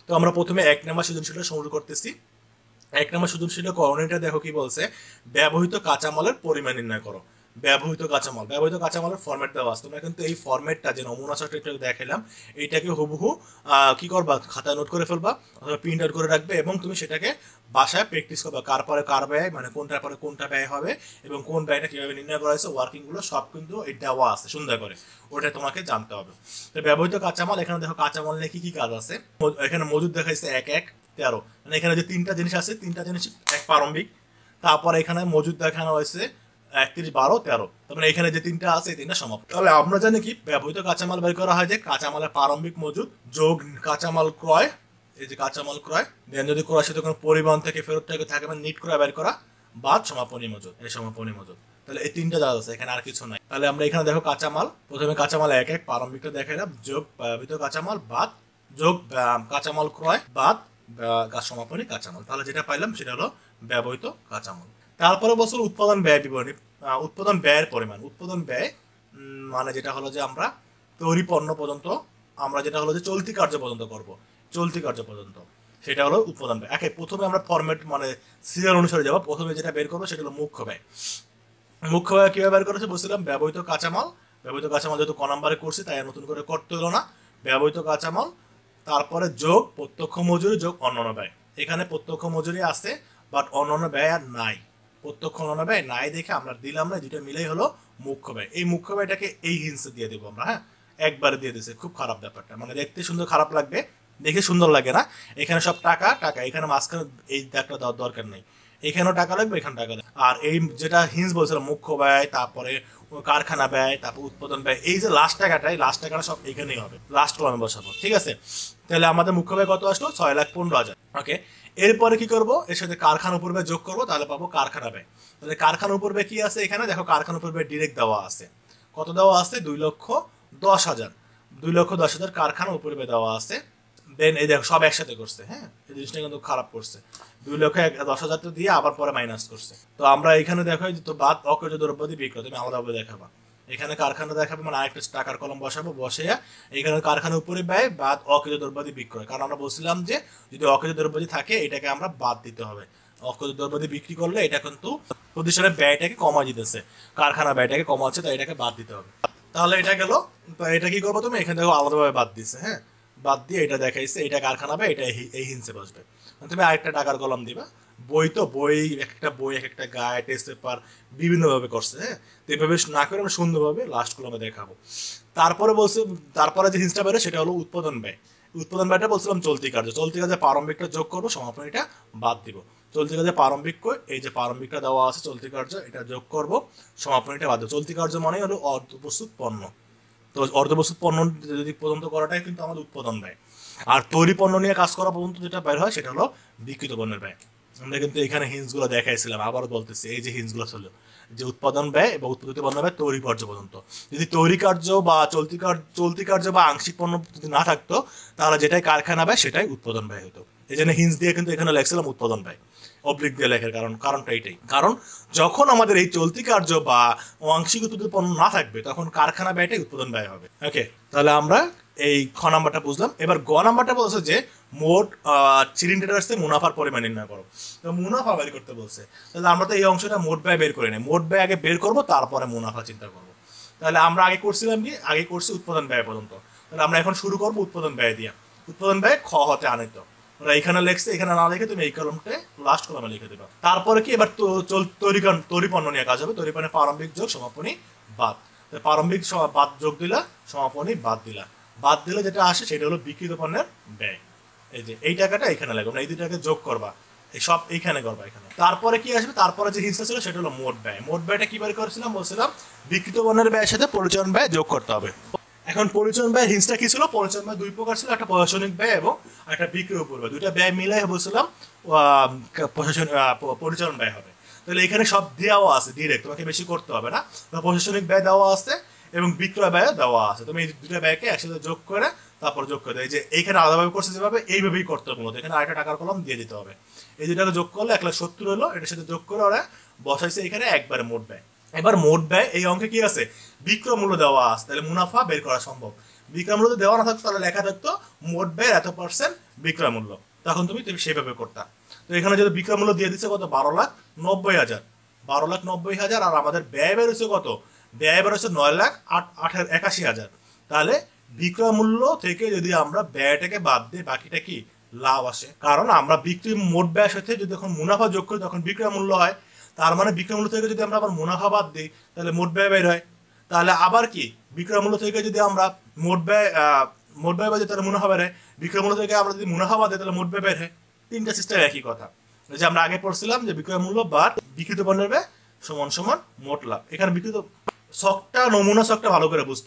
তো আমরা প্রথমে 1 নম্বর সৃজনশীলটা শুরু করতেছি। 1 নম্বর সৃজনশীল করণীয়টা দেখো কি বলছে, ব্যবহৃত কাঁচামালের পরিমাণ নির্ণয় করো। ব্যবহৃত কাঁচামালের ফরম্যাট দেওয়া আছে। তোমরা কিন্তু এই ফরম্যাটটা যে নমুনা চার্টটা দেখাইলাম এইটাকে হুবহু কি করবা, খাতায় নোট করে ফেলবা অথবা প্রিন্ট আউট করে রাখবে এবং তুমি সেটাকে বাসায় প্র্যাকটিস করবা, কার পরে কার ব্যয়, মানে কোনটার পরে কোনটা ব্যয় হবে এবং কোন ব্যয়টা কিভাবে নির্ণয় করা হয়েছে, ওয়ার্কিং গুলো সব কিন্তু এটা দেওয়া আছে সুন্দর করে, ওটা তোমাকে জানতে হবে। তো ব্যবহৃত কাঁচামাল, এখানে দেখো কাঁচামাল নিয়ে কি কি কাজ আছে। এখানে মজুদ দেখাইছে 1-1-13, মানে এখানে যে 3টা জিনিস আছে, 3টা জিনিস এক প্রারম্ভিক। তারপর এখানে মজুদ দেখানো হয়েছে 31-12-13, তার মানে এখানে যে 3টা আছে এই 3টা সমাপ্ত। তাহলে আমরা জানি কি ব্যবহৃত কাঁচামাল বের করা হয় যে কাঁচামালের প্রারম্ভিক মজুদ যোগ কাঁচামাল ক্রয়, এই যে কাঁচামাল ক্রয়, দেন যদি ক্রয় সাথে কোনো পরিবহন থেকে ফেরত থেকে থাকে মানে নিট ক্রয় বের করা, বাদ সমাপনী মজুদ, এই সমাপনী মজুদ। তাহলে এই 3টা যা আছে, এখানে আর কিছু নাই। তাহলে আমরা এখানে দেখো কাঁচামাল, প্রথমে কাঁচামাল 1-1 প্রারম্ভিকটা দেখাইলাম, যোগ ব্যবহৃত কাঁচামাল বাদ, যোগ কাঁচামাল ক্রয় বাদ সমাপনী কাঁচামাল। তাহলে যেটা পাইলাম সেটা হলো ব্যবহৃত কাঁচামাল। তারপরে বছর উৎপাদন ব্যয় বিবরণী, উৎপাদন ব্যয়ের পরিমাণ। উৎপাদন ব্যয় মানে যেটা হলো যে আমরা তৈরি পণ্য পর্যন্ত, আমরা যেটা হলো যে চলতি কার্য পর্যন্ত করব, চলতি কার্য পর্যন্ত, সেটা হলো উৎপাদন ব্যয়। প্রথমে আমরা ফরম্যাট মানে সিরিয়াল অনুসারে যাবো। প্রথমে যেটা বের করবো সেটা হলো মুখ্য ব্যয়। মুখ্য ব্যয় কিভাবে বের করেছে বলছিলাম, ব্যবহৃত কাঁচামাল যেহেতু ক নাম্বারে করছি তাই নতুন করে করতে হলো না। ব্যবহৃত কাঁচামাল, তারপরে যোগ প্রত্যক্ষ মজুরি যোগ অন্যান্য ব্যয়। এখানে প্রত্যক্ষ মজুরি আছে বাট অন্যান্য ব্যয় আর নাই, প্রত্যক্ষ অন্যান্য ব্যয় নাই দেখে আমরা দিলাম না, দুটো মিলেই হলো মুখ্য ব্যয়। এই মুখ্য ব্যয়টাকে এই হিন্সে দিয়ে দেবো আমরা, হ্যাঁ একবারে দিয়ে দিছে, খুব খারাপ ব্যাপারটা, মানে দেখতে সুন্দর খারাপ লাগবে, দেখে সুন্দর লাগে না। এখানে সব টাকা টাকা, এখানে মাঝখানে এই দাগটা দেওয়ার দরকার নেই, এখানেও টাকা লাগবে এখানে টাকা লাগবে। আর এই যেটা হিন্স বলছিলাম মুখ্য ব্যয়, তারপরে কারখানা ব্যয়, তারপর উৎপাদন ব্যয়, এই যে লাস্ট টাকাটা, এই লাস্ট টাকাটা সব এখানেই হবে, লাস্ট কলামে বসাবো, ঠিক আছে। তাহলে আমাদের মুখ্য ব্যয় কত আসলো, 6,15,000। ওকে, এরপরে কি করব, এর সাথে কারখানা উপর ব্যয় যোগ করবো, তাহলে পাবো কারখানা ব্যয়। তাহলে কারখানা উপর ব্যয় কি আছে, এখানে দেখো কারখানা উপর ব্যয় ডিরেক্ট দেওয়া আছে, কত দেওয়া আছে, 2,10,000, 2,10,000 কারখানা উপর ব্যয় দেওয়া আছে। দেন এই দেখো সব একসাথে করছে, হ্যাঁ এই জিনিসটা কিন্তু খারাপ করছে, 2,10,000 তো দিয়ে আবার পরে মাইনাস করছে। তো আমরা এখানে দেখো তো বাদ অকেজ দ্রব্যাদি বিক্রয়, তুমি আলাদাভাবে দেখাবা, এখানে কারখানা দেখাবে মানে আরেকটা টাকার কলম বসাবো, বসে এখানে কারখানার উপরে ব্যয় বাদ অকেজ দ্রব্যাদি বিক্রয়, কারণ আমরা বলছিলাম যে যদি অকেজ দ্রব্যাদি থাকে এটাকে আমরা বাদ দিতে হবে। অকেজ দ্রব্যাদি বিক্রি করলে এটা কিন্তু প্রতিষ্ঠানের ব্যয়টাকে কমা দিতেছে, কারখানা ব্যয়টাকে কমাচ্ছে, তাই এটাকে বাদ দিতে হবে। তাহলে এটা গেল, এটা কি করবো তুমি, এখানে দেখো আলাদাভাবে বাদ দিচ্ছে, হ্যাঁ বাদ দিয়ে এটা দেখাইছে, এটা কারখানা ব্যয়, এটা এই হিন্সে বসবে। তুমি আরেকটা টাকার কলম দিবা, বই তো বই, একটা বই এক একটা গায়ে টেস্ট পেপার বিভিন্নভাবে করছে, হ্যাঁ তো এইভাবে না করে আমরা সুন্দরভাবে লাস্ট কলমে দেখাবো। তারপরে বলছে, তারপরে যে হিন্সটা বেরো সেটা হলো উৎপাদন ব্যয়। উৎপাদন ব্যয়টা বলছিলাম চলতি কাজে প্রারম্ভিকটা যোগ করবো, সমাপনীটা বাদ দিব। চলতি কাজে প্রারম্ভিক এই যে প্রারম্ভিকটা দেওয়া আছে চলতি কার্য, এটা যোগ করবো, সমাপনীটা বাদ দেবো। চলতি কার্য মানে হলো অর্ধপ্রস্তুত পণ্য, তো অর্ধপ্রস্তুত পণ্য যদি পর্যন্ত করাটাই কিন্তু আমাদের উৎপাদন ব্যয়। আর তৈরি পণ্য নিয়ে কাজ করা পর্যন্ত যেটা বের হয় সেটা হলো বিকৃত পণ্যের ব্যয়। আমরা কিন্তু এখানে হিন্সগুলো দেখাইছিলাম, আবারও বলতেছি, এই যে হিন্সগুলো ছিল যে উৎপাদন ব্যয় এবং উৎপাদিত পণ্য ব্যয় তৈরি কার্য পর্যন্ত। যদি তৈরি কার্য বা চলতি কার্য বা আংশিক পণ্য যদি না থাকতো তাহলে যেটাই কারখানা ব্যয় সেটাই উৎপাদন ব্যয় হতো। এই জন্য হিন্স দিয়ে কিন্তু এখানে লেখছিলাম উৎপাদন ব্যয়, অবলিক দিয়ে লেখার কারণটা এইটাই, কারণ যখন আমাদের এই চলতি কার্য বা আংশিক উৎপাদিত পণ্য না থাকবে তখন কারখানা ব্যয়টাই উৎপাদন ব্যয় হবে। ওকে, তাহলে আমরা এই খ নাম্বারটা বুঝলাম। এবার গ নাম্বারটা বলছে যে মোট চিলিং ট্রেডার্সে মুনাফার পরিমাণ নির্ণয় করো, তো মুনাফা বের করতে বলছে। তাহলে আমরা তো এই অংশটা মোট ব্যয় বের করে নিই, মোট ব্যয় আগে বের করবো তারপরে মুনাফা চিন্তা করবো। তাহলে আমরা আগে করছিলাম কি, আগে করছি উৎপাদন ব্যয় পর্যন্ত, তাহলে আমরা এখন শুরু করবো উৎপাদন ব্যয় দিয়া। উৎপাদন ব্যয় খ হতে আনিত, ওরা এখানে লেখছে, এখানে না লিখে তুমি এই কলমটা লাস্ট কলমে লিখে দেবা। তারপরে কি এবার তৈরি পণ্য নিয়ে কাজ হবে, তৈরি পণ্যের প্রারম্ভিক যোগ সমাপনী বাদ, প্রারম্ভিক বাদ যোগ দিলা, সমাপনী বাদ দিলা, বাদ দিলে যেটা আসে সেটা হলো বিক্রিত পণ্যের ব্যয়। এই যে এই টাকাটা এখানে লাগবে, এই দুটাকে যোগ করবা, এই সব এইখানে করবা এখানে। তারপরে কি আসবে, তারপরে যে হিস্সা ছিল সেটা হলো মোট ব্যয়। মোট ব্যয়টা কি বের করেছিলাম বলছিলাম বিক্রিত পণ্যের ব্যয়ের সাথে পরিচালন ব্যয় যোগ করতে হবে। এখন পরিচালন ব্যয় হিন্সটা কি ছিল, পরিচালন ব্যয় দুই প্রকার ছিল, একটা প্রশাসনিক ব্যয় এবং একটা বিক্রয় উপর ব্যয়, দুইটা ব্যয় মিলাই বলছিলাম পরিচালন ব্যয় হবে। তাহলে এখানে সব দেওয়া আছে ডিরেক্ট, তোমাকে বেশি করতে হবে না। প্রশাসনিক ব্যয় দেওয়া আছে এবং বিক্রয় ব্যয় দেওয়া আছে, তুমি এই দুটো ব্যয়কে একসাথে যোগ করে তারপর যোগ করে দেয়, এই যে এইখানে আলাদাভাবে করছে যেভাবে এইভাবেই করতে হবে, মূলত এখানে আরেকটা টাকার কলম দিয়ে দিতে হবে। এই দুটাকে যোগ করলে 1,70,000 হলো, এটার সাথে যোগ করে ওরা বসাইছে এখানে একবারে মোট ব্যয়। এবার মোট ব্যয় এই অঙ্কে কি আছে, বিক্রয় মূল্য দেওয়া আছে, তাহলে মুনাফা বের করা সম্ভব। বিক্রয় মূল্য দেওয়া না থাকতো তাহলে লেখা থাকতো মোট ব্যয়ের এত % বিক্রয় মূল্য, তখন তুমি সেইভাবে করতা। তো এখানে যদি বিক্রয় মূল্য দিয়ে দিচ্ছে কত, 12,90,000, 12,90,000, আর আমাদের ব্যয় বেরোচ্ছে কত, ব্যয় বেরোচ্ছে 9,81,000। তাহলে বিক্রয় মূল্য থেকে যদি আমরা ব্যয়টাকে বাদ দিই, বাকিটা কি লাভ আসে। কারণ আমরা বিক্রি মোট ব্যয়ের সাথে যদি এখন মুনাফা যোগ করি তখন বিক্রয় মূল্য হয়। তার মানে বিক্রয় মূল্য থেকে যদি আমরা আবার মুনাফা বাদ দিই তাহলে মোট ব্যয় বের হয়। তাহলে আবার কি বিক্রয় মূল্য থেকে যদি আমরা মোট ব্যয় বাদে তাহলে মুনাফা বের হয়, বিক্রয় মূল্য থেকে আমরা যদি মুনাফা বাদে তাহলে মোট ব্যয় বের হয়। তিনটা সিস্টেম একই কথা, যে আমরা আগে পড়ছিলাম যে বিক্রয় মূল্য বাদ বিক্রিত পণ্যের ব্যয় সমান সমান মোট লাভ। এখানে বিক্রিত নমুনা শখটা ভালো করে বুঝতে